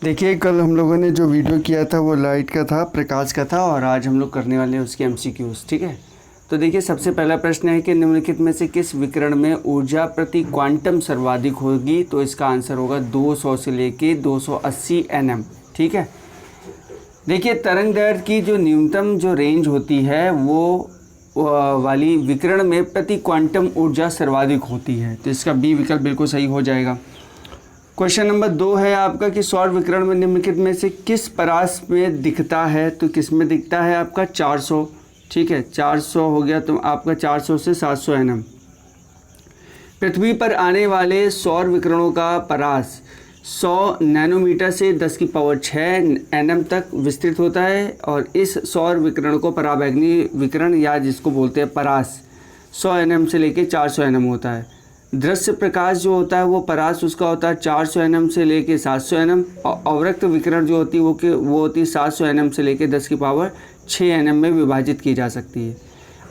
देखिए, कल हम लोगों ने जो वीडियो किया था वो लाइट का था, प्रकाश का था, और आज हम लोग करने वाले हैं उसके एमसीक्यूज़। ठीक है, तो देखिए सबसे पहला प्रश्न है कि निम्नलिखित में से किस विकिरण में ऊर्जा प्रति क्वांटम सर्वाधिक होगी। तो इसका आंसर होगा 200 से लेके 280 nm। ठीक है, देखिए तरंग दैर्ध्य की जो न्यूनतम जो रेंज होती है वो वाली विकिरण में प्रति क्वांटम ऊर्जा सर्वाधिक होती है। तो इसका बी विकल्प बिल्कुल सही हो जाएगा। क्वेश्चन नंबर 2 है आपका कि सौर विकिरण में निम्नलिखित में से किस परास में दिखता है। तो किस में दिखता है आपका 400। ठीक है, 400 हो गया तो आपका 400 से 700 nm। पृथ्वी पर आने वाले सौर विकिरणों का परास 100 नैनोमीटर से 10⁶ nm तक विस्तृत होता है, और इस सौर विकिरण को पराबैंगनी विकिरण या जिसको बोलते हैं परास 100 nm से लेके 400 nm होता है। दृश्य प्रकाश जो होता है वो परास उसका होता है 400 nm से लेके 700 nm, और अवरक्त विकिरण जो होती है वो होती है 700 nm से लेके 10⁶ nm में विभाजित की जा सकती है।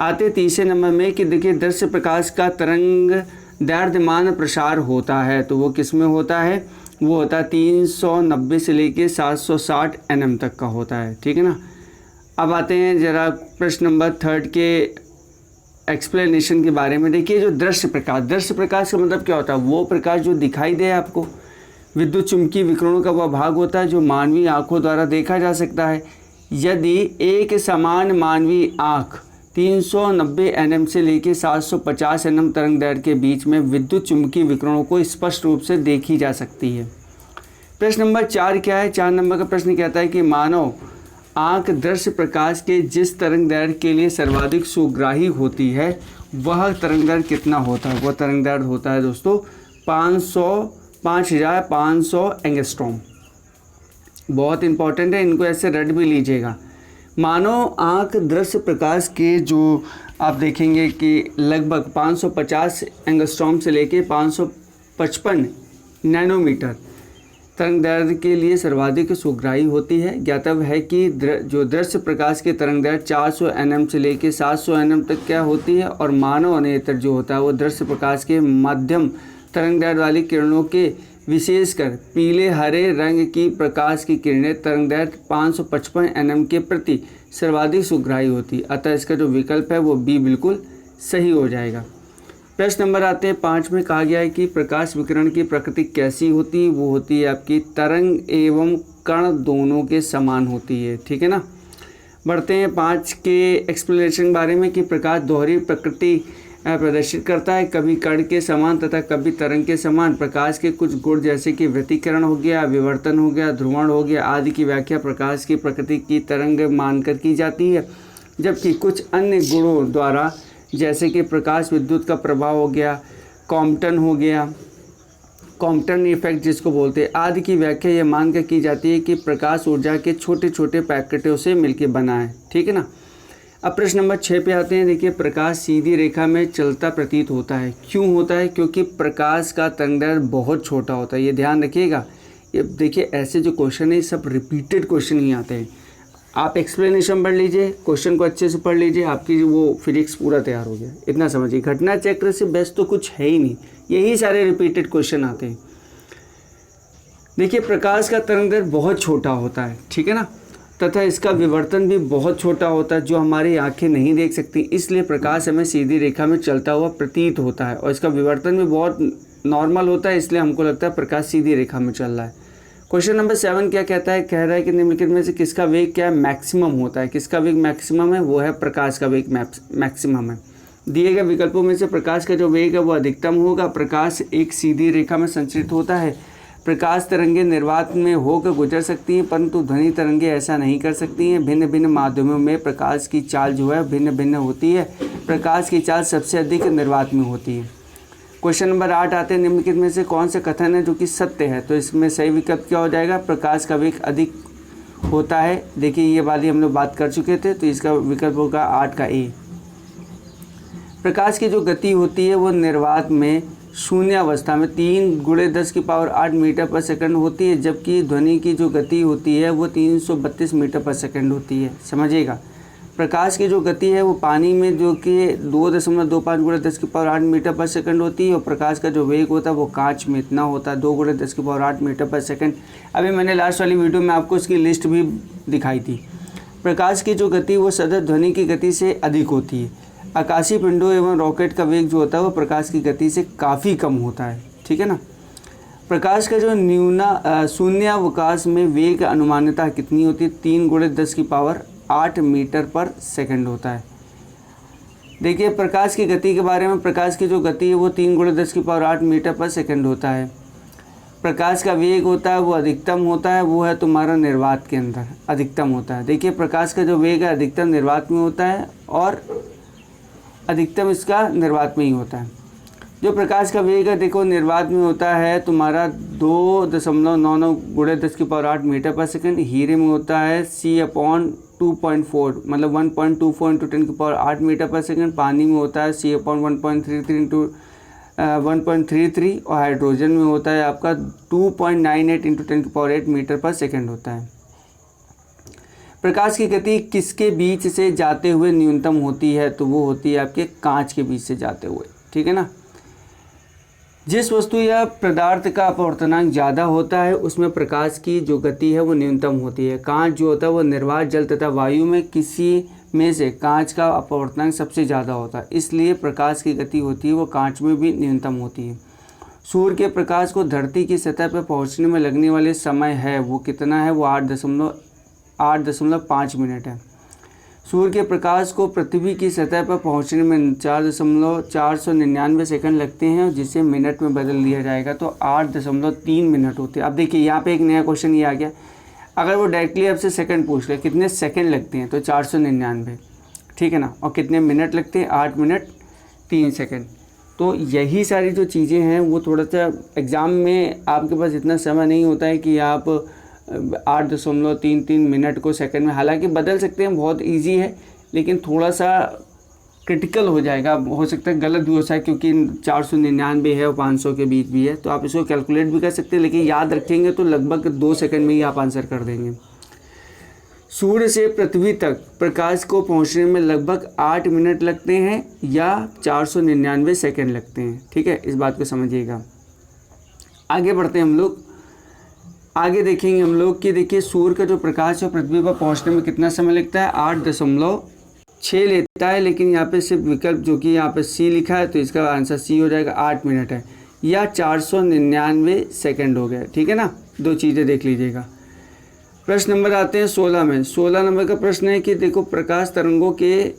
आते तीसरे नंबर में कि देखिए दृश्य प्रकाश का तरंग दैर्घ्यमान प्रसार होता है, तो वो किस में होता है, वो होता है 390 से लेके 760 nm तक का होता है। ठीक है ना। अब आते हैं जरा प्रश्न नंबर 3 के एक्सप्लेनेशन के बारे में। देखिए जो दृश्य प्रकाश का मतलब क्या होता है, वो प्रकाश जो दिखाई दे आपको। विद्युत चुंबकीय विकिरणों का वह भाग होता है जो मानवीय आँखों द्वारा देखा जा सकता है। यदि एक समान मानवीय आँख 390 nm से लेके 750 nm तरंग दैर्ध्य के बीच में विद्युत चुंबकीय विकिरणों को स्पष्ट रूप से देखी जा सकती है। प्रश्न नंबर 4 क्या है, 4 नंबर का प्रश्न कहता है कि मानव आँख दृश्य प्रकाश के जिस तरंग दैर्ध्य के लिए सर्वाधिक सुग्राही होती है वह तरंग दैर्ध्य कितना होता है। वह तरंग दैर्ध्य होता है दोस्तों 5500 एंगस्ट्रॉम। बहुत इंपॉर्टेंट है, इनको ऐसे रट भी लीजिएगा। मानव आँख दृश्य प्रकाश के जो आप देखेंगे कि लगभग 550 एंगस्ट्रॉम से लेके 555 नैनोमीटर तरंग दैर्ध्य के लिए सर्वाधिक सुग्राही होती है। ज्ञातव्य है कि जो दृश्य प्रकाश के तरंग दैर्ध्य 400 nm से लेके 700 nm तक क्या होती है, और मानव नेत्र जो होता है वो दृश्य प्रकाश के मध्यम तरंग दैर्ध्य वाली किरणों के विशेषकर पीले हरे रंग की प्रकाश की किरणें तरंग दैर्ध्य 555 nm के प्रति सर्वाधिक सुग्राही होती है। अतः इसका जो विकल्प है वो बी बिल्कुल सही हो जाएगा। प्रश्न नंबर आते हैं 5 में। कहा गया है कि प्रकाश विकिरण की प्रकृति कैसी होती है। वो होती है आपकी तरंग एवं कण दोनों के समान होती है। ठीक है ना। बढ़ते हैं 5 के एक्सप्लेनेशन बारे में कि प्रकाश दोहरी प्रकृति प्रदर्शित करता है, कभी कण के समान तथा कभी तरंग के समान। प्रकाश के कुछ गुण जैसे कि व्यतिकरण हो गया, विवर्तन हो गया, ध्रुवण हो गया आदि की व्याख्या प्रकाश की प्रकृति की तरंग मानकर की जाती है, जबकि कुछ अन्य गुणों द्वारा जैसे कि प्रकाश विद्युत का प्रभाव हो गया, कॉम्पटन हो गया, कॉम्पटन इफेक्ट जिसको बोलते हैं, आदि की व्याख्या यह मानकर की जाती है कि प्रकाश ऊर्जा के छोटे छोटे पैकेटों से मिलकर बना है। ठीक है ना। अब प्रश्न नंबर 6 पे आते हैं। देखिए प्रकाश सीधी रेखा में चलता प्रतीत होता है। क्यों होता है? क्योंकि प्रकाश का तरंगदैर्घ्य बहुत छोटा होता है। ये ध्यान रखिएगा। ये देखिए ऐसे जो क्वेश्चन है ये सब रिपीटेड क्वेश्चन ही आते हैं। आप एक्सप्लेनेशन पढ़ लीजिए, क्वेश्चन को अच्छे से पढ़ लीजिए, आपकी वो फिजिक्स पूरा तैयार हो गया। इतना समझिए, घटना चक्र से बेस्ट तो कुछ है ही नहीं, यही सारे रिपीटेड क्वेश्चन आते हैं। देखिए प्रकाश का तरंगदैर्घ्य बहुत छोटा होता है, ठीक है ना, तथा इसका विवर्तन भी बहुत छोटा होता है जो हमारी आंखें नहीं देख सकती। इसलिए प्रकाश हमें सीधी रेखा में चलता हुआ प्रतीत होता है, और इसका विवर्तन भी बहुत नॉर्मल होता है, इसलिए हमको लगता है प्रकाश सीधी रेखा में चल रहा है। क्वेश्चन नंबर 7 क्या कहता है? कह रहा है कि निम्नलिखित में से किसका वेग क्या मैक्सिमम होता है। किसका वेग मैक्सिमम है? वो है प्रकाश का वेग मैक्सिमम है। दिए गए विकल्पों में से प्रकाश का जो वेग है वो अधिकतम होगा। प्रकाश एक सीधी रेखा में संचरित होता है। प्रकाश तरंगें निर्वात में होकर गुजर सकती हैं, परंतु ध्वनि तरंगें ऐसा नहीं कर सकती हैं। भिन्न भिन्न माध्यमों में प्रकाश की चाल जो है भिन्न भिन्न होती है। प्रकाश की चाल सबसे अधिक निर्वात में होती है। क्वेश्चन नंबर 8 आते हैं। निम्नलिखित में से कौन सा कथन है जो कि सत्य है? तो इसमें सही विकल्प क्या हो जाएगा? प्रकाश का वेग अधिक होता है। देखिए ये वाली हम लोग बात कर चुके थे, तो इसका विकल्प होगा 8 का ए। प्रकाश की जो गति होती है वो निर्वात में शून्य अवस्था में 3 × 10⁸ मीटर पर सेकंड होती है, जबकि ध्वनि की जो गति होती है वो 332 मीटर पर सेकंड होती है। समझिएगा, प्रकाश की जो गति है वो पानी में जो कि 2.25 × 10⁸ मीटर पर सेकंड होती है, और प्रकाश का जो वेग होता है वो कांच में इतना होता है 2 × 10⁸ मीटर पर सेकंड। अभी मैंने लास्ट वाली वीडियो में आपको इसकी लिस्ट भी दिखाई थी। प्रकाश की जो गति वो सतत ध्वनि की गति से अधिक होती है। आकाशीय पिंडों एवं रॉकेट का वेग जो होता है वो प्रकाश की गति से काफ़ी कम होता है, ठीक है ना। प्रकाश का जो शून्यावकाश में वेग अनुमानतः कितनी होती है? 3 × 10⁸ मीटर पर सेकंड होता है। देखिए प्रकाश की गति के बारे में, प्रकाश की जो गति है वो 3 × 10⁸ मीटर पर सेकंड होता है। प्रकाश का वेग होता है वो अधिकतम होता है, वो है तुम्हारा निर्वात के अंदर अधिकतम होता है। देखिए प्रकाश का जो वेग है अधिकतम निर्वात में होता है और अधिकतम इसका निर्वात में ही होता है। जो प्रकाश का वेग है देखो निर्वात में होता है तुम्हारा 2.99 × 10⁸ मीटर पर सेकंड। हीरे में होता है C/2.4 मतलब 1.24 × 10⁸ मीटर पर सेकंड। पानी में होता है C/1.33 और हाइड्रोजन में होता है आपका 2.98 × 10⁸ मीटर पर सेकंड होता है। प्रकाश की गति किसके बीच से जाते हुए न्यूनतम होती है? तो वो होती है आपके कांच के बीच से जाते हुए, ठीक है ना। जिस वस्तु या पदार्थ का अपवर्तनांक ज़्यादा होता है उसमें प्रकाश की जो गति है वो न्यूनतम होती है। कांच जो होता है वो निर्वात जल तथा वायु में किसी में से कांच का अपवर्तनांक सबसे ज़्यादा होता है, इसलिए प्रकाश की गति होती है वो कांच में भी न्यूनतम होती है। सूर्य के प्रकाश को धरती की सतह पर पहुंचने में लगने वाले समय है वो कितना है? वो 8.5 मिनट है। सूर्य के प्रकाश को पृथ्वी की सतह पर पहुंचने में 4.499 सेकंड लगते हैं, जिसे मिनट में बदल दिया जाएगा तो 8.3 मिनट होते हैं। अब देखिए यहाँ पे एक नया क्वेश्चन ये आ गया, अगर वो डायरेक्टली आपसे सेकंड पूछ ले कितने सेकंड लगते हैं तो 499, ठीक है ना, और कितने मिनट लगते हैं? 8 मिनट 3 सेकंड। तो यही सारी जो चीज़ें हैं वो थोड़ा सा एग्ज़ाम में आपके पास इतना समय नहीं होता है कि आप 8.33 मिनट को सेकंड में, हालांकि बदल सकते हैं, बहुत इजी है, लेकिन थोड़ा सा क्रिटिकल हो जाएगा, हो सकता है गलत भी हो सकता है क्योंकि 499 है और 500 के बीच भी है। तो आप इसको कैलकुलेट भी कर सकते हैं, लेकिन याद रखेंगे तो लगभग 2 सेकंड में ही आप आंसर कर देंगे। सूर्य से पृथ्वी तक प्रकाश को पहुंचने में लगभग 8 मिनट लगते हैं या 499 सेकंड लगते हैं, ठीक है, इस बात को समझिएगा। आगे बढ़ते हैं हम लोग, आगे देखेंगे हम लोग कि देखिए सूर्य का जो प्रकाश है पृथ्वी पर पहुंचने में कितना समय लगता है? 8.6 लेता है, लेकिन यहाँ पे सिर्फ विकल्प जो कि यहाँ पे सी लिखा है तो इसका आंसर सी हो जाएगा, 8 मिनट है या 499 सेकंड हो गया, ठीक है ना। 2 चीज़ें देख लीजिएगा। प्रश्न नंबर आते हैं 16 में। 16 नंबर का प्रश्न है कि देखो प्रकाश तरंगों के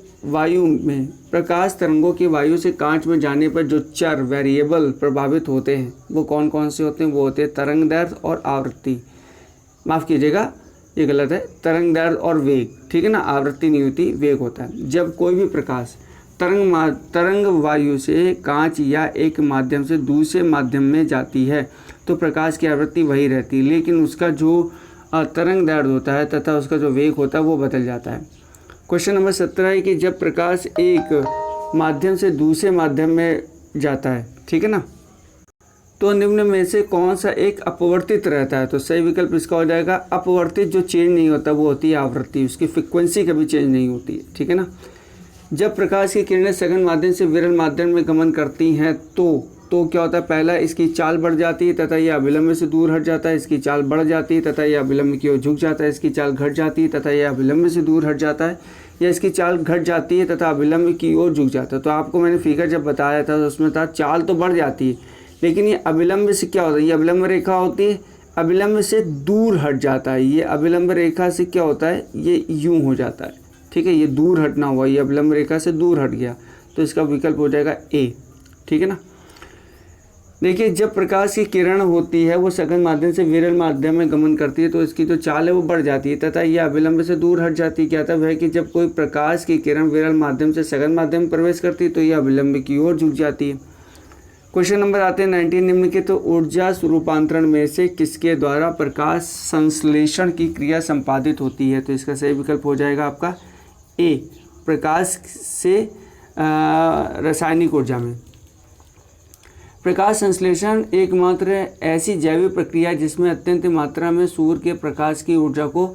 वायु से कांच में जाने पर जो चर वेरिएबल प्रभावित होते हैं वो कौन कौन से होते हैं? वो होते हैं तरंग दैर्घ्य और आवृत्ति, माफ़ कीजिएगा ये गलत है, तरंग दैर्घ्य और वेग, ठीक है ना, आवृत्ति नहीं होती, वेग होता है। जब कोई भी प्रकाश तरंग वायु से कांच या एक माध्यम से दूसरे माध्यम में जाती है तो प्रकाश की आवृत्ति वही रहती है, लेकिन उसका जो तरंग दैर्घ्य होता है तथा उसका जो वेग होता है वो बदल जाता है। क्वेश्चन नंबर 17 है कि जब प्रकाश एक माध्यम से दूसरे माध्यम में जाता है, ठीक है ना, तो निम्न में से कौन सा एक अपवर्तित रहता है? तो सही विकल्प इसका हो जाएगा अपवर्तित। जो चेंज नहीं होता वो होती है आवृत्ति, उसकी फ्रिक्वेंसी कभी चेंज नहीं होती है, ठीक है ना। जब प्रकाश की किरणें सघन माध्यम से विरल माध्यम में गमन करती हैं तो क्या होता है? पहला इसकी चाल बढ़ जाती है तथा यह अविलंब से दूर हट जाता है, इसकी चाल बढ़ जाती है तथा यह अविलंब की ओर झुक जाता है, इसकी चाल घट जाती है तथा यह अविलंब से दूर हट जाता है, या इसकी चाल घट जाती है तथा अविलंब की ओर झुक जाता है। तो आपको मैंने फिगर जब बताया था तो उसमें था चाल तो बढ़ जाती है, लेकिन ये अविलंब से क्या होता है? ये अविलंब रेखा होती है, अविलंब से दूर हट जाता है। ये अविलंब रेखा से क्या होता है? ये यूँ हो जाता है, ठीक है, ये दूर हटना हुआ, ये अविलंब रेखा से दूर हट गया, तो इसका विकल्प हो जाएगा ए, ठीक है ना। देखिए जब प्रकाश की किरण होती है वो सघन माध्यम से विरल माध्यम में गमन करती है तो इसकी जो चाल है वो बढ़ जाती है तथा यह अविलंब से दूर हट जाती है। क्या तब है कि जब कोई प्रकाश की किरण विरल माध्यम से सघन माध्यम में प्रवेश करती है तो यह अविलंब की ओर झुक जाती है। क्वेश्चन नंबर आते हैं 19 निम्नलिखित तो ऊर्जा रूपांतरण में से किसके द्वारा प्रकाश संश्लेषण की क्रिया संपादित होती है? तो इसका सही विकल्प हो जाएगा आपका ए, प्रकाश से रासायनिक ऊर्जा में। प्रकाश संश्लेषण एकमात्र ऐसी जैविक प्रक्रिया जिसमें अत्यंत मात्रा में सूर्य के प्रकाश की ऊर्जा को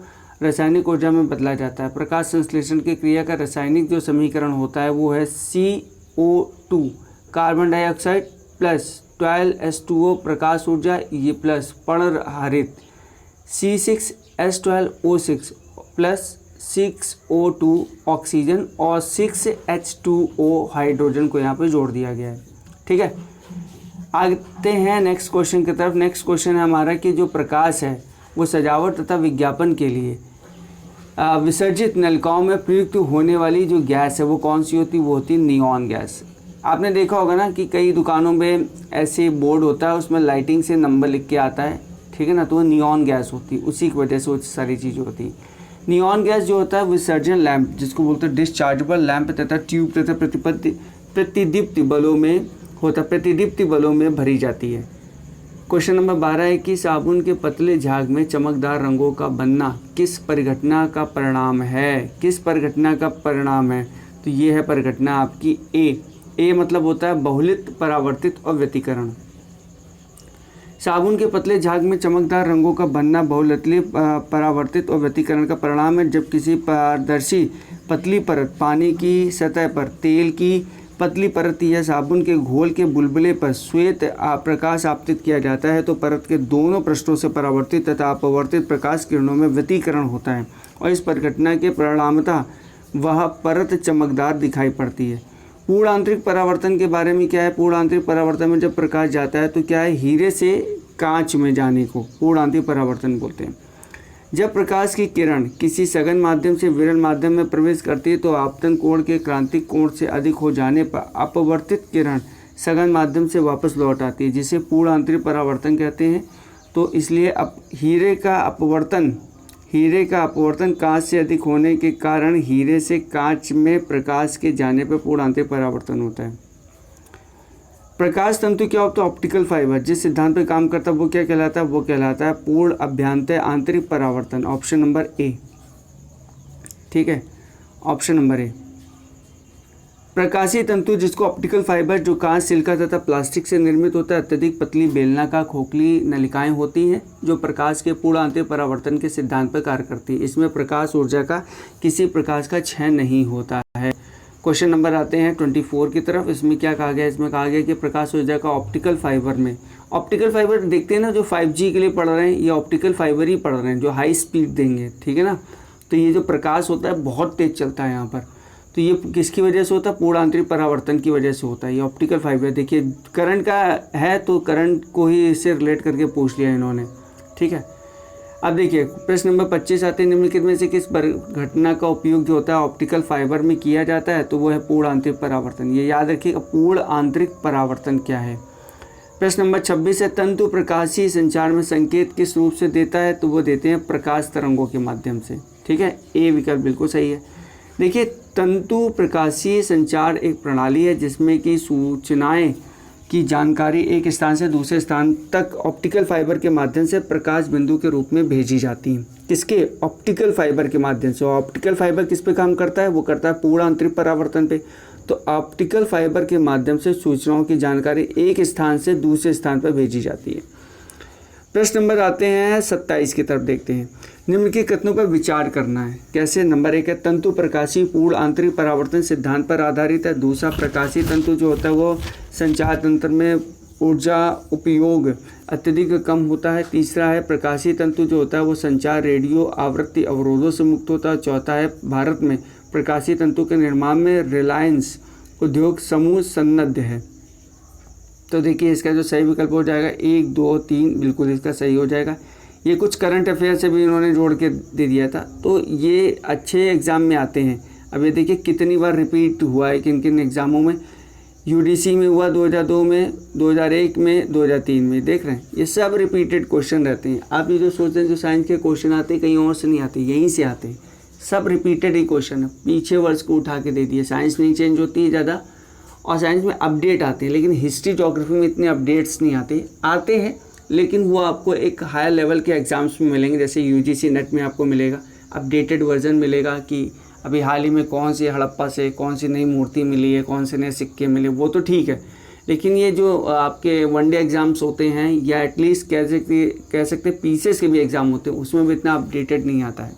रासायनिक ऊर्जा में बदला जाता है। प्रकाश संश्लेषण की क्रिया का रासायनिक जो समीकरण होता है वो है CO2 carbon dioxide plus 12H2O प्रकाश ऊर्जा ये प्लस पर्णहरित C6H12O6 प्लस 6O2 ऑक्सीजन और 6H2O हाइड्रोजन को यहाँ पे जोड़ दिया गया है। ठीक है, आते हैं नेक्स्ट क्वेश्चन की तरफ। नेक्स्ट क्वेश्चन है हमारा कि जो प्रकाश है वो सजावट तथा विज्ञापन के लिए विसर्जित नलिकाओं में प्रयुक्त होने वाली जो गैस है वो कौन सी होती है? वो होती है नियॉन गैस। आपने देखा होगा ना कि कई दुकानों में ऐसे बोर्ड होता है उसमें लाइटिंग से नंबर लिख के आता है, ठीक है ना, तो वो नियॉन गैस होती है, उसी की वजह से वो सारी चीज़ें होती है। नियॉन गैस जो होता है विसर्जन लैंप जिसको बोलते हैं डिस्चार्जेबल लैंप तथा ट्यूब तथा प्रतिदीप्ति बलों में होता प्रतिदीप्ति बलों में भरी जाती है। क्वेश्चन नंबर 12 है कि साबुन के पतले झाग में चमकदार रंगों का बनना किस परिघटना का परिणाम है? किस परिघटना का परिणाम है? तो ये है परिघटना आपकी ए मतलब होता है बहुलित, परावर्तित और व्यतिकरण। साबुन के पतले झाग में चमकदार रंगों का बनना बहुलित, परावर्तित और व्यतिकरण का परिणाम है। जब किसी पारदर्शी पतली परत पानी की सतह पर तेल की पतली परत या साबुन के घोल के बुलबुले पर श्वेत प्रकाश आपतित किया जाता है तो परत के दोनों पृष्ठों से परावर्तित तथा अपवर्तित प्रकाश किरणों में व्यतिकरण होता है और इस परिघटना के परिणामतः वह परत चमकदार दिखाई पड़ती है। पूर्ण आंतरिक परावर्तन के बारे में क्या है? पूर्ण आंतरिक परावर्तन में जब प्रकाश जाता है तो क्या है, हीरे से कांच में जाने को पूर्ण आंतरिक परावर्तन बोलते हैं। जब प्रकाश की किरण किसी सघन माध्यम से विरल माध्यम में प्रवेश करती है तो आपतन कोण के क्रांतिक कोण से अधिक हो जाने पर अपवर्तित किरण सघन माध्यम से वापस लौट आती है जिसे पूर्ण आंतरिक परावर्तन कहते हैं। तो इसलिए हीरे का अपवर्तन कांच से अधिक होने के कारण हीरे से कांच में प्रकाश के जाने पर पूर्ण आंतरिक परावर्तन होता है। प्रकाश तंतु क्या होता है? Optical fibre. जिस सिद्धांत पर काम करता है वो क्या कहलाता है? वो कहलाता है पूर्ण अभ्यंतर आंतरिक परावर्तन। ऑप्शन नंबर ए, ठीक है, ऑप्शन नंबर ए। प्रकाशीय तंतु जिसको ऑप्टिकल फाइबर जो कांच, सिलिका तथा प्लास्टिक से निर्मित होता है, अत्यधिक पतली बेलनाकार खोखली नलिकाएं होती हैं जो प्रकाश के पूर्ण आंतरिक परावर्तन के सिद्धांत पर कार्य करती है। इसमें प्रकाश ऊर्जा का किसी प्रकार का क्षय नहीं होता है। क्वेश्चन नंबर आते हैं 24 की तरफ। इसमें क्या कहा गया? इसमें कहा गया कि प्रकाश ऊर्जा का ऑप्टिकल फाइबर में, ऑप्टिकल फाइबर देखते हैं ना जो 5G के लिए पढ़ रहे हैं, ये ऑप्टिकल फाइबर ही पढ़ रहे हैं जो हाई स्पीड देंगे, ठीक है ना। तो ये जो प्रकाश होता है बहुत तेज चलता है यहाँ पर, तो ये किसकी वजह से होता है? पूर्ण आंतरिक परावर्तन की वजह से होता है। ये ऑप्टिकल फाइबर देखिए करंट का है तो करंट को ही इससे रिलेट करके पूछ लिया इन्होंने, ठीक है। अब देखिए प्रश्न नंबर 25 आते हैं, निम्नलिखित में से किस घटना का उपयोग जो होता है ऑप्टिकल फाइबर में किया जाता है? तो वो है पूर्ण आंतरिक परावर्तन। ये याद रखिएगा, पूर्ण आंतरिक परावर्तन क्या है। प्रश्न नंबर 26 है, तंतु प्रकाशीय संचार में संकेत किस रूप से देता है? तो वो देते हैं प्रकाश तरंगों के माध्यम से, ठीक है। ए विकल्प बिल्कुल सही है। देखिए तंतु प्रकाशीय संचार एक प्रणाली है जिसमें कि सूचनाएं की जानकारी एक स्थान से दूसरे स्थान तक ऑप्टिकल फाइबर के माध्यम से प्रकाश बिंदु के रूप में भेजी जाती है। किसके? ऑप्टिकल फाइबर के माध्यम से। ऑप्टिकल फाइबर किस पे काम करता है? वो करता है पूर्ण आंतरिक परावर्तन पे। तो ऑप्टिकल फाइबर के माध्यम से सूचनाओं की जानकारी एक स्थान से दूसरे स्थान पर भेजी जाती है। प्रश्न नंबर आते हैं 27 की तरफ, देखते हैं। निम्न के कथनों पर विचार करना है। कैसे? नंबर 1 है, तंतु प्रकाशीय पूर्ण आंतरिक परावर्तन सिद्धांत पर आधारित है। दूसरा, प्रकाशीय तंतु जो होता है वो संचार तंत्र में ऊर्जा उपयोग अत्यधिक कम होता है। तीसरा है, प्रकाशीय तंतु जो होता है वो संचार रेडियो आवृत्ति अवरोधों से मुक्त होता है। चौथा है, भारत में प्रकाशीय तंतु के निर्माण में रिलायंस उद्योग समूह सन्नद्ध है। तो देखिए इसका जो सही विकल्प हो जाएगा 1, 2, 3 बिल्कुल इसका सही हो जाएगा। ये कुछ करंट अफेयर से भी इन्होंने जोड़ के दे दिया था, तो ये अच्छे एग्ज़ाम में आते हैं। अब ये देखिए कितनी बार रिपीट हुआ है किन किन एग्ज़ामों में। यूडीसी में हुआ 2002 में, 2001 में, 2003 में, देख रहे हैं ये सब रिपीटेड क्वेश्चन रहते हैं। आप ये जो सोचते हैं जो साइंस के क्वेश्चन आते हैं कहीं और से नहीं आते, यहीं से आते हैं, सब रिपीटेड ही क्वेश्चन है। पीछे वर्ष को उठा के दे दिए। साइंस में ही चेंज होती है ज़्यादा और साइंस में अपडेट आते हैं, लेकिन हिस्ट्री ज्योग्राफी में इतने अपडेट्स नहीं आते हैं लेकिन वो आपको एक हायर लेवल के एग्ज़ाम्स में मिलेंगे। जैसे यूजीसी नेट में आपको मिलेगा अपडेटेड वर्जन मिलेगा कि अभी हाल ही में कौन सी हड़प्पा से कौन सी नई मूर्ति मिली है, कौन से नए सिक्के मिले, वो तो ठीक है। लेकिन ये जो आपके वनडे एग्ज़ाम्स होते हैं या एटलीस्ट कह सकते पीसेस के भी एग्ज़ाम होते हैं, उसमें भी इतना अपडेटेड नहीं आता है।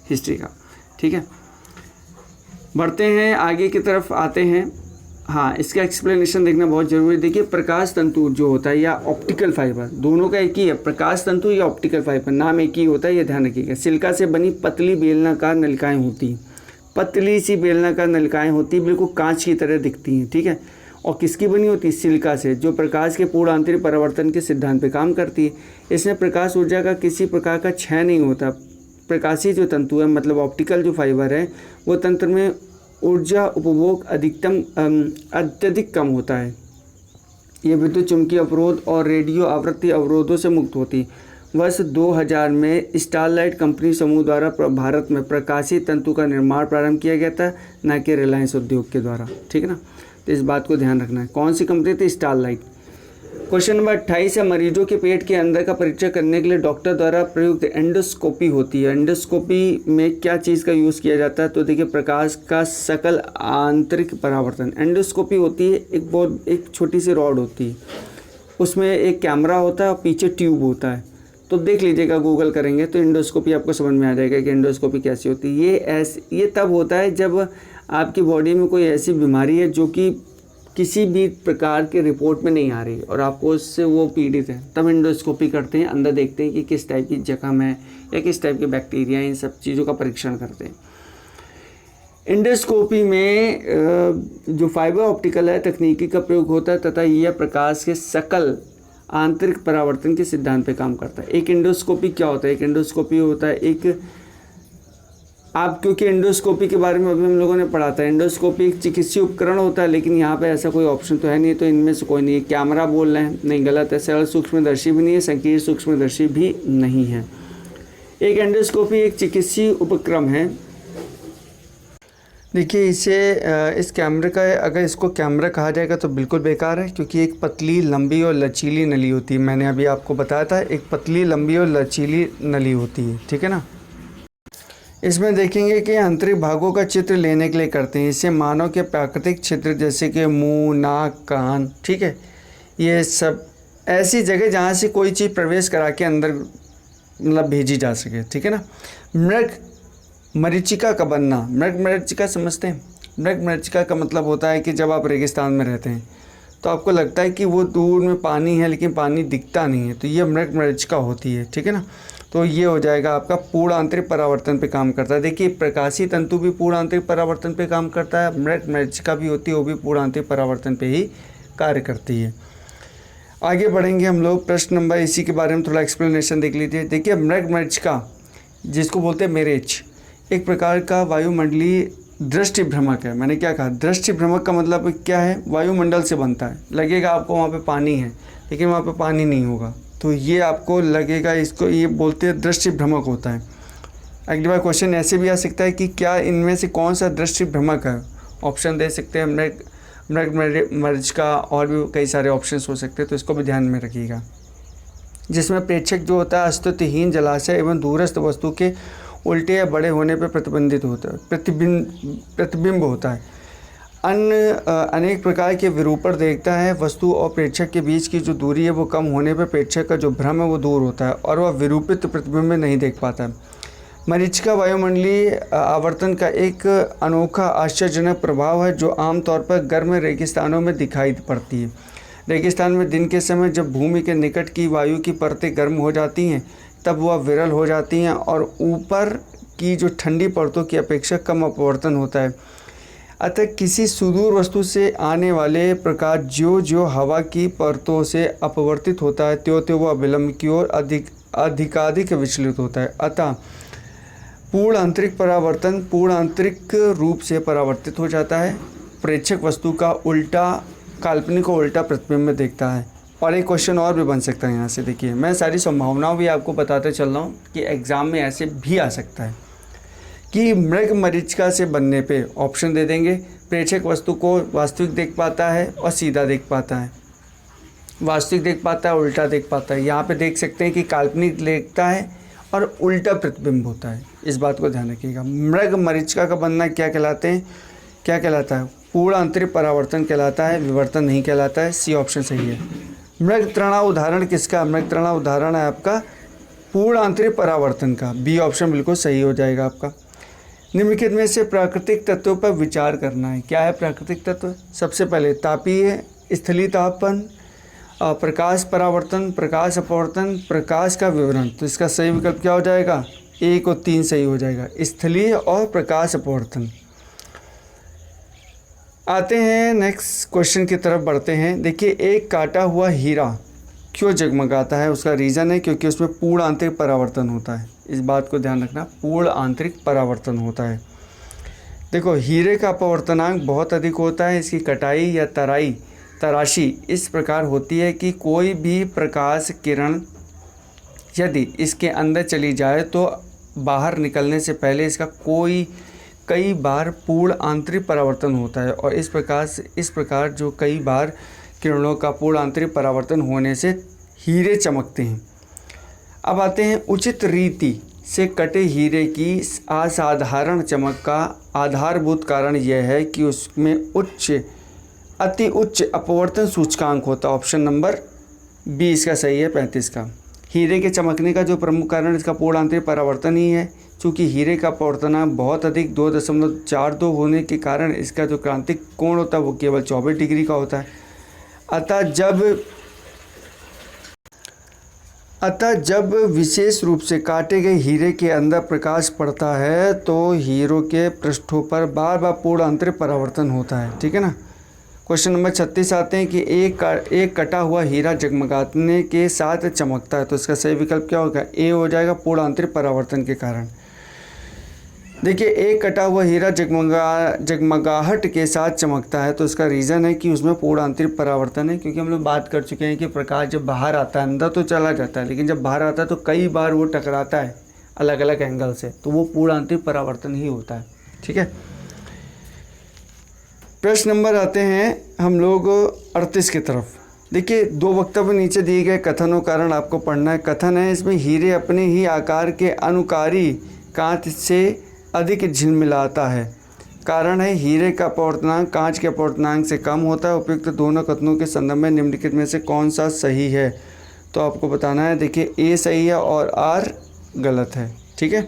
हिस्ट्री का। ठीक है, बढ़ते हैं आगे की तरफ आते हैं। हाँ, इसका एक्सप्लेनेशन देखना बहुत ज़रूरी है। देखिए, प्रकाश तंतु जो होता है या ऑप्टिकल फाइबर, दोनों का एक ही है, प्रकाश तंतु या ऑप्टिकल फाइबर, नाम एक ही होता है, ये ध्यान रखिएगा। सिलिका से बनी पतली बेलनाकार नलिकाएं होती हैं, पतली सी बेलनाकार नलिकाएं होती हैं, बिल्कुल कांच की तरह दिखती हैं। ठीक है, और किसकी बनी होती है? सिलिका से, जो प्रकाश के पूर्ण आंतरिक परावर्तन के सिद्धांत पे काम करती है। इसमें प्रकाश ऊर्जा का किसी प्रकार का क्षय नहीं होता। प्रकाशीय जो तंतु है, मतलब ऑप्टिकल जो फाइबर है, वो तंत्र में ऊर्जा उपभोग अत्यधिक कम होता है। ये विद्युत चुंबकीय अवरोध और रेडियो आवृत्ति अवरोधों से मुक्त होती है। वर्ष 2000 में स्टारलाइट कंपनी समूह द्वारा भारत में प्रकाशीय तंतु का निर्माण प्रारंभ किया गया था, न कि रिलायंस उद्योग के द्वारा। ठीक है ना, तो इस बात को ध्यान रखना है। कौन सी कंपनी थी? स्टारलाइट। क्वेश्चन नंबर 28 है, मरीजों के पेट के अंदर का परीक्षण करने के लिए डॉक्टर द्वारा प्रयुक्त एंडोस्कोपी होती है। एंडोस्कोपी में क्या चीज़ का यूज़ किया जाता है? तो देखिए, प्रकाश का सकल आंतरिक परावर्तन। एंडोस्कोपी होती है, एक छोटी सी रॉड होती है, उसमें एक कैमरा होता है और पीछे ट्यूब होता है। तो देख लीजिएगा, गूगल करेंगे तो एंडोस्कोपी आपको समझ में आ जाएगा कि एंडोस्कोपी कैसी होती है। ये तब होता है जब आपकी बॉडी में कोई ऐसी बीमारी है जो कि किसी भी प्रकार के रिपोर्ट में नहीं आ रही और आपको उससे वो पीड़ित है, तब एंडोस्कोपी करते हैं, अंदर देखते हैं कि किस टाइप की जख्म है या किस टाइप के बैक्टीरिया, इन सब चीज़ों का परीक्षण करते हैं। एंडोस्कोपी में जो फाइबर ऑप्टिकल है तकनीकी का प्रयोग होता है तथा यह प्रकाश के सकल आंतरिक परावर्तन के सिद्धांत पे काम करता है। एक एंडोस्कोपी क्या होता है? एक एंडोस्कोपी होता है क्योंकि एंडोस्कोपी के बारे में अभी हम लोगों ने पढ़ा था। एंडोस्कोपी एक चिकित्सीय उपकरण होता है, लेकिन यहाँ पे ऐसा कोई ऑप्शन तो है नहीं, तो इनमें से कोई नहीं है। कैमरा बोल रहे हैं, नहीं, गलत है। सरल सूक्ष्मदर्शी भी नहीं है, संकीर्ण सूक्ष्मदर्शी भी नहीं है। एक एंडोस्कोपी एक चिकित्सीय उपक्रम है। देखिए, इस कैमरे का, अगर इसको कैमरा कहा जाएगा तो बिल्कुल बेकार है, क्योंकि एक पतली, लंबी और लचीली नली होती है। मैंने अभी आपको बताया था, एक पतली, लंबी और लचीली नली होती है। ठीक है ना, इसमें देखेंगे कि आंतरिक भागों का चित्र लेने के लिए करते हैं। इसे मानव के प्राकृतिक क्षेत्र जैसे कि मुंह, नाक, कान, ठीक है, ये सब ऐसी जगह जहाँ से कोई चीज़ प्रवेश करा के अंदर मतलब भेजी जा सके। ठीक है ना, मृग मरीचिका का बनना। मृग मरीचिका समझते हैं? मृग मरीचिका का मतलब होता है कि जब आप रेगिस्तान में रहते हैं तो आपको लगता है कि वो दूर में पानी है लेकिन पानी दिखता नहीं है, तो ये मृग मरीचिका होती है। ठीक है ना, तो ये हो जाएगा आपका पूर्ण आंतरिक परावर्तन पे काम करता है। देखिए, प्रकाशीय तंतु भी पूर्ण आंतरिक परावर्तन पे काम करता है, मृग मरीचिका भी होती है, वो भी पूर्ण आंतरिक परावर्तन पे ही कार्य करती है। आगे बढ़ेंगे हम लोग। प्रश्न नंबर, इसी के बारे में थोड़ा एक्सप्लेनेशन देख लीजिए। देखिए, मृग मरीचिका जिसको बोलते हैं मेरेज, एक प्रकार का वायुमंडलीय दृष्टि भ्रमक है। मैंने क्या कहा? दृष्टि भ्रमक का मतलब क्या है? वायुमंडल से बनता है। लगेगा आपको वहाँ पे पानी है, लेकिन वहाँ पे पानी नहीं होगा, तो ये आपको लगेगा, इसको ये बोलते हैं दृष्टि भ्रमक होता है। अगली बार क्वेश्चन ऐसे भी आ सकता है कि क्या इनमें से कौन सा दृष्टि भ्रमक है? ऑप्शन दे सकते हैं, मृग मरीचिका, और भी कई सारे ऑप्शन हो सकते हैं, तो इसको भी ध्यान में रखिएगा। जिसमें प्रेक्षक जो होता है अस्तित्वहीन जलाशय एवं दूरस्थ वस्तु के उल्टे या बड़े होने पर प्रतिबंधित होता है, प्रतिबिंब होता है। अन्य अनेक प्रकार के विरूपण देखता है। वस्तु और प्रेक्षक के बीच की जो दूरी है वो कम होने पर प्रेक्षक का जो भ्रम है वो दूर होता है और वह विरूपित प्रतिबिंब में नहीं देख पाता है। मरीचिका वायुमंडलीय आवर्तन का एक अनोखा आश्चर्यजनक प्रभाव है जो आमतौर पर गर्म रेगिस्तानों में दिखाई पड़ती है। रेगिस्तान में दिन के समय जब भूमि के निकट की वायु की परतें गर्म हो जाती हैं तब वह विरल हो जाती हैं और ऊपर की जो ठंडी परतों की अपेक्षा कम अपवर्तन होता है। अतः किसी सुदूर वस्तु से आने वाले प्रकाश जो जो हवा की परतों से अपवर्तित होता है त्यों त्यों वह विलंब की ओर अधिकाधिक विचलित होता है। अतः पूर्ण आंतरिक परावर्तन पूर्ण आंतरिक रूप से परावर्तित हो जाता है। प्रेक्षक वस्तु का उल्टा काल्पनिक को उल्टा प्रतिबिंब में देखता है। और एक क्वेश्चन और भी बन सकता है यहाँ से। देखिए, मैं सारी संभावनाओं भी आपको बताते चल रहा हूँ कि एग्ज़ाम में ऐसे भी आ सकता है कि मृग मरीचिका से बनने पे ऑप्शन दे देंगे। प्रेक्षक वस्तु को वास्तविक देख पाता है और सीधा देख पाता है, वास्तविक देख पाता है, उल्टा देख पाता है। यहाँ पे देख सकते हैं कि काल्पनिक देखता है और उल्टा प्रतिबिंब होता है। इस बात को ध्यान रखिएगा। मृग मरीचिका का बनना क्या कहलाते हैं? क्या कहलाता है? पूर्ण आंतरिक परावर्तन कहलाता है, विवर्तन नहीं कहलाता है। सी ऑप्शन सही है। मृग तृणा उदाहरण किसका? मृग तृणा उदाहरण है आपका पूर्ण आंतरिक परावर्तन का। बी ऑप्शन बिल्कुल सही हो जाएगा आपका। निम्नलिखित में से प्राकृतिक तत्वों पर विचार करना है। क्या है प्राकृतिक तत्व? सबसे पहले तापीय, स्थलीय तापन, प्रकाश परावर्तन, प्रकाश अपवर्तन, प्रकाश का विवरण। तो इसका सही विकल्प क्या हो जाएगा? 1 और 3 सही हो जाएगा, स्थलीय और प्रकाश अपवर्तन। आते हैं नेक्स्ट क्वेश्चन की तरफ बढ़ते हैं। देखिए, एक काटा हुआ हीरा क्यों जगमगाता है? उसका रीज़न है क्योंकि उसमें पूर्ण आंतरिक परावर्तन होता है। इस बात को ध्यान रखना, पूर्ण आंतरिक परावर्तन होता है। देखो, हीरे का अपवर्तनांक बहुत अधिक होता है। इसकी कटाई या तराशी इस प्रकार होती है कि कोई भी प्रकाश किरण यदि इसके अंदर चली जाए तो बाहर निकलने से पहले इसका कई बार पूर्ण आंतरिक परावर्तन होता है, और इस प्रकार जो कई बार किरणों का पूर्ण आंतरिक परावर्तन होने से हीरे चमकते हैं। अब आते हैं, उचित रीति से कटे हीरे की असाधारण चमक का आधारभूत कारण यह है कि उसमें अति उच्च अपवर्तन सूचकांक होता है। ऑप्शन नंबर बी इसका सही है, 35 का। हीरे के चमकने का जो प्रमुख कारण इसका पूर्ण आंतरिक परावर्तन ही है। चूँकि हीरे का अपवर्तनांक बहुत अधिक 2.42 होने के कारण इसका जो क्रांतिक कोण होता है वो केवल 24 डिग्री का होता है। अतः जब विशेष रूप से काटे गए हीरे के अंदर प्रकाश पड़ता है तो हीरों के पृष्ठों पर बार बार पूर्ण आंतरिक परावर्तन होता है। ठीक है ना। क्वेश्चन नंबर 36 आते हैं कि एक कटा हुआ हीरा जगमगाने के साथ चमकता है। तो इसका सही विकल्प क्या होगा? ए हो जाएगा, पूर्ण आंतरिक परावर्तन के कारण। देखिए, एक कटा हुआ हीरा जगमगाहट के साथ चमकता है। तो इसका रीज़न है कि उसमें पूर्ण आंतरिक परावर्तन है, क्योंकि हम लोग बात कर चुके हैं कि प्रकाश जब बाहर आता है अंदर तो चला जाता है, लेकिन जब बाहर आता है तो कई बार वो टकराता है अलग अलग एंगल से, तो वो पूर्ण आंतरिक परावर्तन ही होता है। ठीक है। प्रश्न नंबर आते हैं हम लोग 38 की तरफ। देखिए, 2 वक्तव्य नीचे दिए गए कथनों कारण आपको पढ़ना है। कथन है इसमें, हीरे अपने ही आकार के अनुकारी कांच से अधिक झिलमिलाता है। कारण है, हीरे का अपवर्तनांक कांच के अपवर्तनांक से कम होता है। उपयुक्त दोनों कथनों के संदर्भ में निम्नलिखित में से कौन सा सही है? तो आपको बताना है। देखिए, ए सही है और आर गलत है। ठीक है।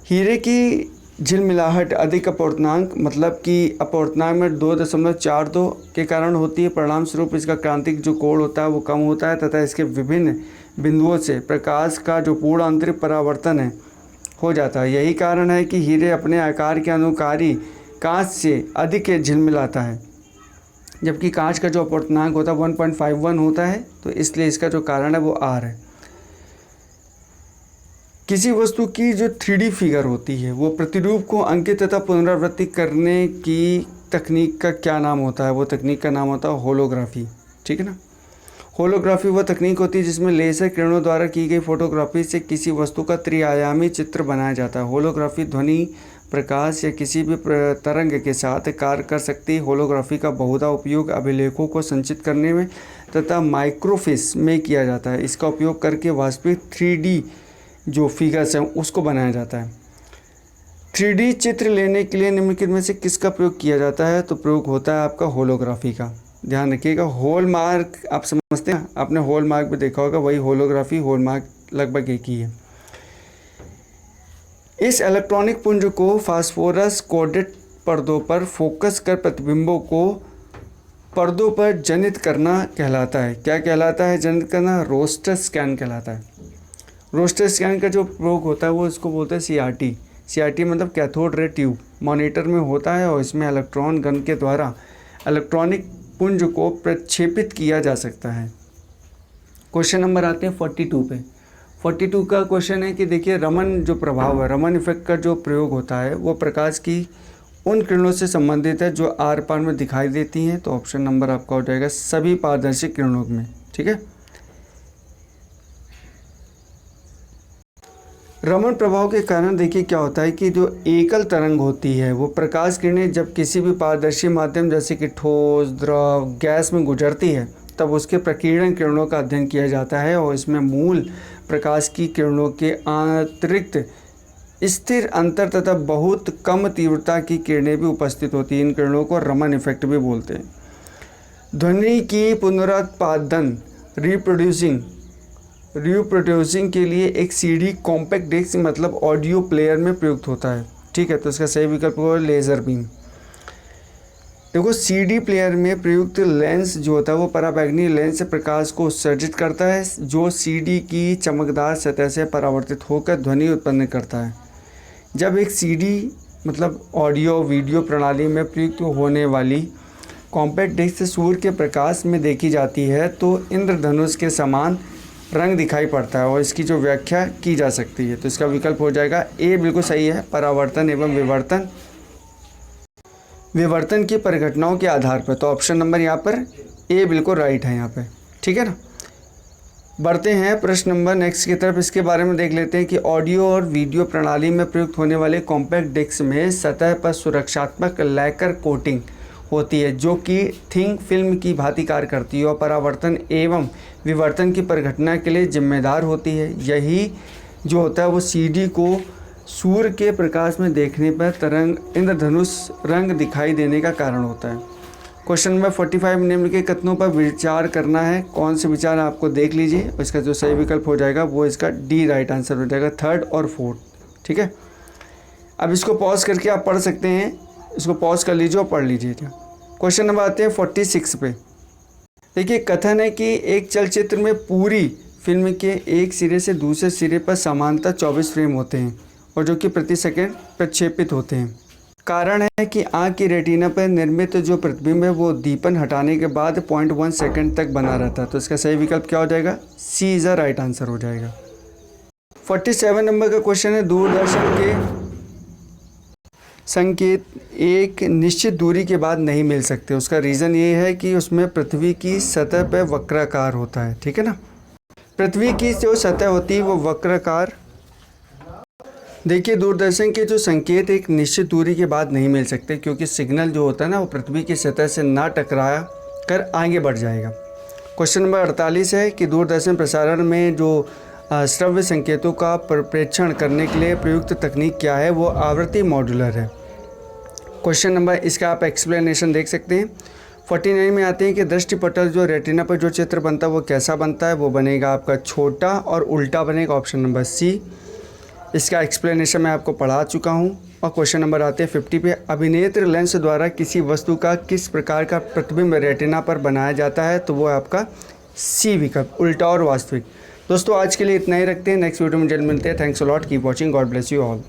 हीरे की झिलमिलाहट अधिक अपवर्तनांक मतलब कि अपवर्तनांक में 2.42 के कारण होती है। परिणाम स्वरूप इसका क्रांतिक जो कोण होता है वो कम होता है तथा इसके विभिन्न बिंदुओं से प्रकाश का जो पूर्ण आंतरिक परावर्तन है हो जाता है। यही कारण है कि हीरे अपने आकार के अनुकारी कांच से अधिक झिलमिलाता है, जबकि कांच का जो अपवर्तनांक होता है 1.51 होता है। तो इसलिए इसका जो कारण है वो आर है। किसी वस्तु की जो 3D फिगर होती है वो प्रतिरूप को अंकित तथा पुनरावृत्ति करने की तकनीक का क्या नाम होता है? वो तकनीक का नाम होता है होलोग्राफी। ठीक है ना। होलोग्राफी वह तकनीक होती है जिसमें लेज़र किरणों द्वारा की गई फोटोग्राफी से किसी वस्तु का त्रिआयामी चित्र बनाया जाता है। होलोग्राफी ध्वनि, प्रकाश या किसी भी तरंग के साथ कार्य कर सकती है। होलोग्राफी का बहुधा उपयोग अभिलेखों को संचित करने में तथा माइक्रोफिल्म में किया जाता है। इसका उपयोग करके वास्तविक 3D जो फिगर्स हैं उसको बनाया जाता है। 3D चित्र लेने के लिए निम्नलिखित में से किसका प्रयोग किया जाता है? तो प्रयोग होता है आपका होलोग्राफी का। ध्यान रखिएगा, हॉलमार्क आप समझते हैं, आपने हॉलमार्क भी देखा होगा, वही होलोग्राफी हॉलमार्क लगभग एक ही है। इस इलेक्ट्रॉनिक पुंज को फास्फोरस कोटेड पर्दों पर फोकस कर प्रतिबिंबों को पर्दों पर जनित करना कहलाता है। क्या कहलाता है जनित करना? रोस्टर स्कैन कहलाता है। रोस्टर स्कैन का जो प्रयोग होता है वो इसको बोलते हैं CRT। CRT मतलब कैथोड रे ट्यूब मॉनिटर में होता है और इसमें इलेक्ट्रॉन गन के द्वारा इलेक्ट्रॉनिक पुंज को प्रक्षेपित किया जा सकता है। क्वेश्चन नंबर आते हैं 42 पे। 42 का क्वेश्चन है कि देखिए, रमन जो प्रभाव है, रमन इफेक्ट का जो प्रयोग होता है वो प्रकाश की उन किरणों से संबंधित है जो आर पार में दिखाई देती हैं। तो ऑप्शन नंबर आपका हो जाएगा सभी पारदर्शी किरणों में। ठीक है। रमन प्रभाव के कारण देखिए क्या होता है कि जो एकल तरंग होती है वो प्रकाश किरणें जब किसी भी पारदर्शी माध्यम जैसे कि ठोस, द्रव, गैस में गुजरती है तब उसके प्रकीर्णन किरणों का अध्ययन किया जाता है और इसमें मूल प्रकाश की किरणों के अतिरिक्त स्थिर अंतर तथा बहुत कम तीव्रता की किरणें भी उपस्थित होती हैं। इन किरणों को रमन इफेक्ट भी बोलते हैं। ध्वनि की पुनरुत्पादन रिप्रोड्यूसिंग के लिए एक सीडी कॉम्पैक्ट डिस्क मतलब ऑडियो प्लेयर में प्रयुक्त होता है। ठीक है, तो इसका सही विकल्प होगा लेज़र बीम। देखो सीडी प्लेयर में प्रयुक्त लेंस जो होता है वो पराबैंगनी लेंस से प्रकाश को उत्सर्जित करता है जो सीडी की चमकदार सतह से परावर्तित होकर ध्वनि उत्पन्न करता है। जब एक सीडी मतलब ऑडियो वीडियो प्रणाली में प्रयुक्त होने वाली कॉम्पैक्ट डिस्क सूर्य के प्रकाश में देखी जाती है तो इंद्रधनुष के समान रंग दिखाई पड़ता है और इसकी जो व्याख्या की जा सकती है। तो इसका विकल्प हो जाएगा ए, बिल्कुल सही है, परावर्तन एवं विवर्तन की परिघटनाओं के आधार पर। तो ऑप्शन नंबर यहाँ पर ए बिल्कुल राइट है यहाँ पे। ठीक है ना, बढ़ते हैं प्रश्न नंबर नेक्स्ट की तरफ। इसके बारे में देख लेते हैं कि ऑडियो और वीडियो प्रणाली में प्रयुक्त होने वाले कॉम्पैक्ट डिस्क में सतह पर सुरक्षात्मक लैकर कोटिंग होती है जो कि थिन फिल्म की भांति कार्य करती है और परावर्तन एवं विवर्तन की परिघटना के लिए जिम्मेदार होती है। यही जो होता है वो सीडी को सूर्य के प्रकाश में देखने पर तरंग इंद्रधनुष रंग दिखाई देने का कारण होता है। क्वेश्चन नंबर 45 निम्नलिखित कथनों पर विचार करना है। कौन से विचार आपको देख लीजिए, इसका जो सही विकल्प हो जाएगा वो इसका डी राइट आंसर हो जाएगा, थर्ड और फोर्थ। ठीक है, अब इसको पॉज करके आप पढ़ सकते हैं, इसको पॉज कर लीजिए और पढ़ लीजिएगा। क्वेश्चन नंबर आते हैं 46 पे। देखिए कथन है कि एक चलचित्र में पूरी फिल्म के एक सिरे से दूसरे सिरे पर समानता 24 फ्रेम होते हैं और जो कि प्रति सेकंड प्रक्षेपित होते हैं। कारण है कि आँख की रेटिना पर निर्मित जो प्रतिबिंब है वो दीपन हटाने के बाद 0.1 सेकंड तक बना रहता है। तो इसका सही विकल्प क्या हो जाएगा, सी इज़ अ राइट आंसर हो जाएगा। 47 नंबर का क्वेश्चन है दूरदर्शन के संकेत एक निश्चित दूरी के बाद नहीं मिल सकते। उसका रीज़न ये है कि उसमें पृथ्वी की सतह पर वक्राकार होता है। ठीक है ना, पृथ्वी की जो सतह होती है वो वक्राकार। देखिए दूरदर्शन के जो संकेत एक निश्चित दूरी के बाद नहीं मिल सकते क्योंकि सिग्नल जो होता है ना वो पृथ्वी की सतह से ना टकराया कर आगे बढ़ जाएगा। क्वेश्चन नंबर 48 है कि दूरदर्शन प्रसारण में जो श्रव्य संकेतों का प्रेक्षण करने के लिए प्रयुक्त तकनीक क्या है, वो आवृत्ति मॉड्यूलर है। क्वेश्चन नंबर इसका आप एक्सप्लेनेशन देख सकते हैं। 49 में आते हैं कि दृष्टिपटल जो रेटिना पर जो चित्र बनता है वो कैसा बनता है, वो बनेगा आपका छोटा और उल्टा बनेगा, ऑप्शन नंबर सी। इसका एक्सप्लेनेशन मैं आपको पढ़ा चुका हूँ। और क्वेश्चन नंबर आते हैं 50 पे। अभिनेत्र लेंस द्वारा किसी वस्तु का किस प्रकार का प्रतिबिंब रेटिना पर बनाया जाता है, तो वो आपका सी विकल्प, उल्टा और वास्तविक। दोस्तों आज के लिए इतना ही रखते हैं, नेक्स्ट वीडियो में जल्द मिलते हैं। Thanks a lot, keep watching, God bless you all.